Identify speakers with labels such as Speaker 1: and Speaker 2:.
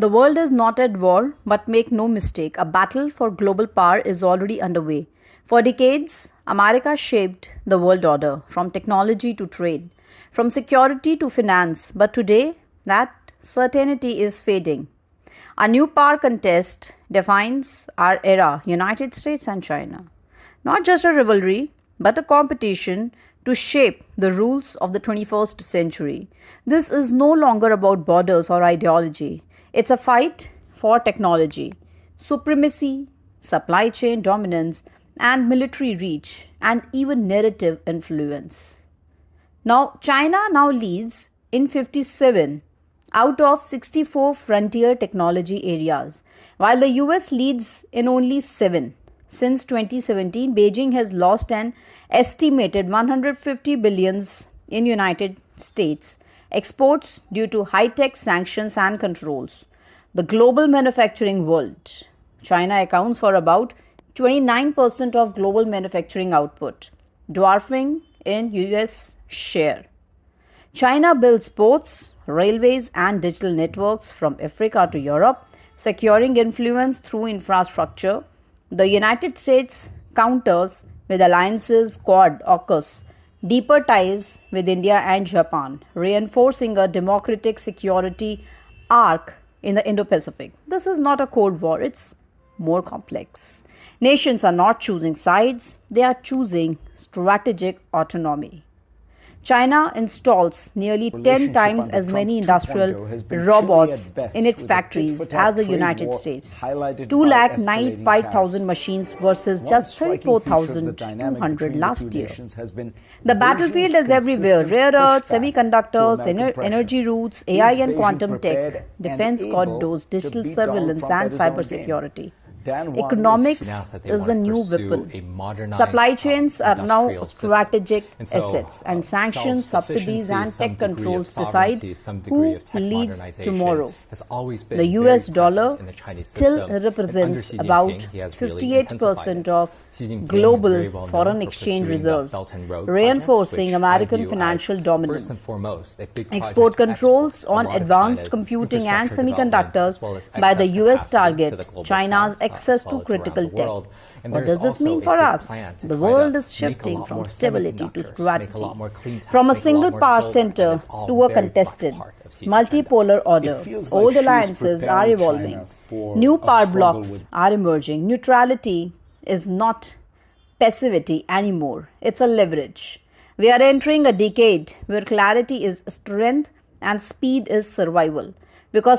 Speaker 1: The world is not at war, but make no mistake, a battle for global power is already underway. For decades, America shaped the world order, from technology to trade, from security to finance, but today that certainty is fading. A new power contest defines our era, United States and China. Not just a rivalry, but a competition to shape the rules of the 21st century. This is no longer about borders or ideology. It's a fight for technology, supremacy, supply chain dominance, and military reach, and even narrative influence. Now, China now leads in 57 out of 64 frontier technology areas, while the US leads in only 7. Since 2017, Beijing has lost an estimated 150 billions in United States exports due to high-tech sanctions and controls. The global manufacturing world, China accounts for about 29% of global manufacturing output, dwarfing in US share. China builds ports, railways and digital networks from Africa to Europe, securing influence through infrastructure. The United States counters with alliances, Quad, AUKUS, deeper ties with India and Japan, reinforcing a democratic security arc in the Indo-Pacific. This is not a cold war, it's more complex. Nations are not choosing sides, they are choosing strategic autonomy. China installs nearly 10 times as many industrial robots in its factories as the United States. 295,000 machines versus just 34,200 last year. The battlefield is everywhere: rare earths, semiconductors, energy routes, AI and quantum tech, defense corridors, digital surveillance and cybersecurity. Economics is the new weapon. Supply chains are now strategic assets, and sanctions, subsidies, and tech controls decide who leads tomorrow. The US dollar still represents about 58% of global foreign exchange reserves, reinforcing American financial dominance. Export controls on advanced computing and semiconductors by the US target China's access to critical tech. What does this mean for us? The world is shifting from stability to strategy, from a single power center to a contested, multipolar order. Old alliances are evolving. New power blocks are emerging. Neutrality is not passivity anymore. It's a leverage. We are entering a decade where clarity is strength and speed is survival. Because